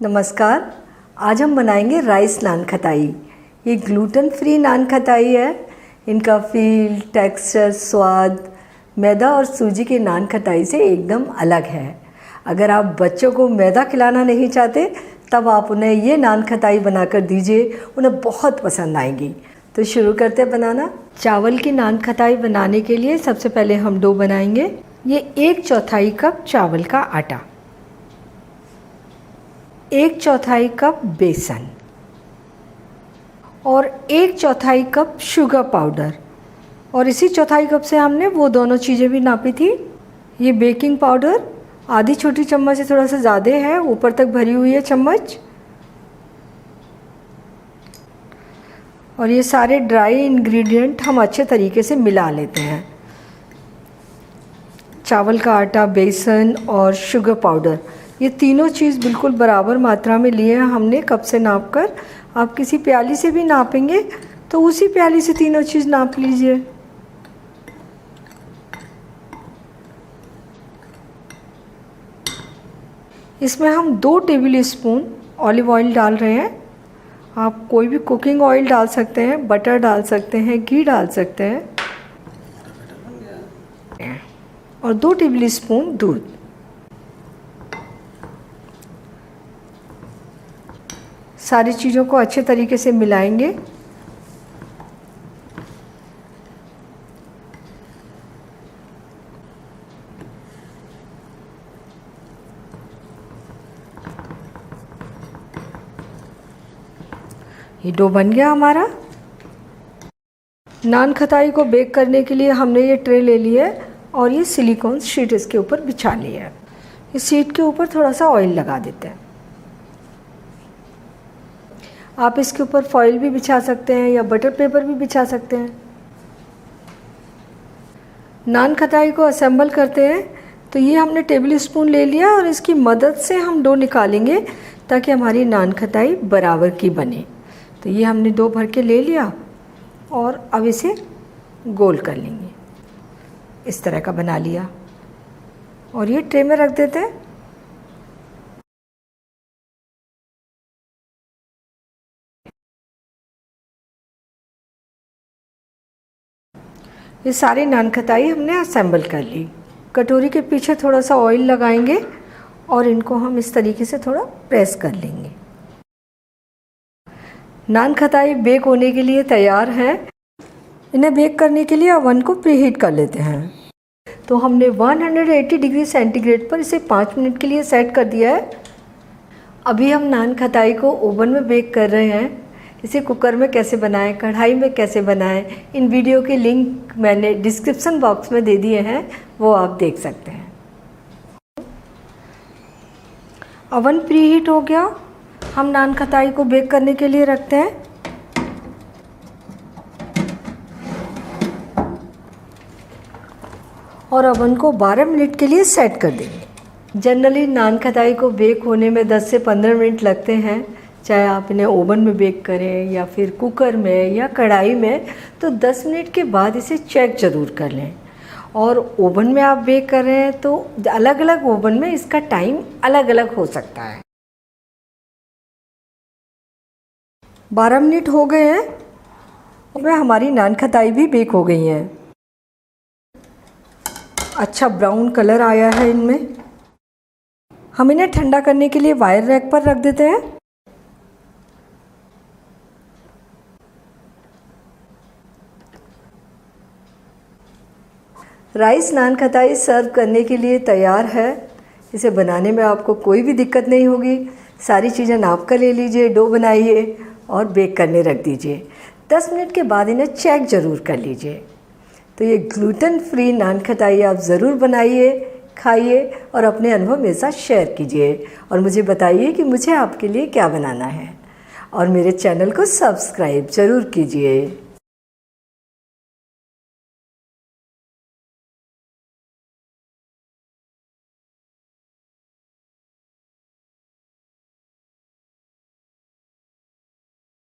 नमस्कार। आज हम बनाएंगे राइस नान खटाई। ये ग्लूटेन फ्री नान खटाई है। इनका फील, टेक्सचर, स्वाद मैदा और सूजी के नान खटाई से एकदम अलग है। अगर आप बच्चों को मैदा खिलाना नहीं चाहते तब आप उन्हें ये नान खटाई बनाकर दीजिए, उन्हें बहुत पसंद आएगी। तो शुरू करते हैं बनाना। चावल की नान खटाई बनाने के लिए सबसे पहले हम डो बनाएंगे। ये 1/4 कप चावल का आटा, 1/4 कप बेसन और 1/4 कप शुगर पाउडर। और इसी 1/4 कप से हमने वो दोनों चीज़ें भी नापी थी। ये बेकिंग पाउडर आधी छोटी चम्मच से थोड़ा सा ज़्यादा है, ऊपर तक भरी हुई है चम्मच। और ये सारे ड्राई इंग्रेडिएंट हम अच्छे तरीके से मिला लेते हैं। चावल का आटा, बेसन और शुगर पाउडर, ये तीनों चीज़ बिल्कुल बराबर मात्रा में लिए हैं हमने कप से नाप कर। आप किसी प्याली से भी नापेंगे तो उसी प्याली से तीनों चीज़ नाप लीजिए। इसमें हम 2 टेबल स्पून ऑलिव ऑयल डाल रहे हैं। आप कोई भी कुकिंग ऑयल डाल सकते हैं, बटर डाल सकते हैं, घी डाल सकते हैं। और 2 टेबल स्पून दूध। सारी चीज़ों को अच्छे तरीके से मिलाएंगे। ये डो बन गया हमारा। नान खटाई को बेक करने के लिए हमने ये ट्रे ले लिया है और ये सिलिकॉन शीट इसके ऊपर बिछा लिया है। इस शीट के ऊपर थोड़ा सा ऑयल लगा देते हैं। आप इसके ऊपर फॉइल भी बिछा सकते हैं या बटर पेपर भी बिछा सकते हैं। नान खटाई को असेंबल करते हैं तो ये हमने टेबल स्पून ले लिया और इसकी मदद से हम डो निकालेंगे ताकि हमारी नान खटाई बराबर की बने। तो ये हमने डो भर के ले लिया और अब इसे गोल कर लेंगे। इस तरह का बना लिया और ये ट्रे में रख देते हैं। ये सारी नान खटाई हमने असेंबल कर ली। कटोरी के पीछे थोड़ा सा ऑयल लगाएंगे और इनको हम इस तरीके से थोड़ा प्रेस कर लेंगे। नान खटाई बेक होने के लिए तैयार है। इन्हें बेक करने के लिए ओवन को प्रीहीट कर लेते हैं। तो हमने 180 डिग्री सेंटीग्रेड पर इसे 5 मिनट के लिए सेट कर दिया है। अभी हम नान खटाई को ओवन में बेक कर रहे हैं। इसे कुकर में कैसे बनाएं, कढ़ाई में कैसे बनाएं, इन वीडियो के लिंक मैंने डिस्क्रिप्शन बॉक्स में दे दिए हैं, वो आप देख सकते हैं। ओवन प्रीहीट हो गया। हम नान खटाई को बेक करने के लिए रखते हैं। और ओवन को 12 मिनट के लिए सेट कर देंगे। जनरली नान खटाई को बेक होने में 10 से 15 मिनट लगते हैं। चाहे आप इन्हें ओवन में बेक करें या फिर कुकर में या कढ़ाई में, तो 10 मिनट के बाद इसे चेक ज़रूर कर लें। और ओवन में आप बेक कर रहे हैं तो अलग अलग ओवन में इसका टाइम अलग अलग हो सकता है। 12 मिनट हो गए हैं और हमारी नान खटाई भी बेक हो गई हैं। अच्छा ब्राउन कलर आया है इनमें। हम इन्हें ठंडा करने के लिए वायर रैक पर रख देते हैं। राइस नान खटाई सर्व करने के लिए तैयार है। इसे बनाने में आपको कोई भी दिक्कत नहीं होगी। सारी चीज़ें नाप कर ले लीजिए, डो बनाइए और बेक करने रख दीजिए। 10 मिनट के बाद इन्हें चेक ज़रूर कर लीजिए। तो ये ग्लूटेन फ्री नान खटाई आप ज़रूर बनाइए, खाइए और अपने अनुभव मेरे साथ शेयर कीजिए। और मुझे बताइए कि मुझे आपके लिए क्या बनाना है। और मेरे चैनल को सब्सक्राइब ज़रूर कीजिए।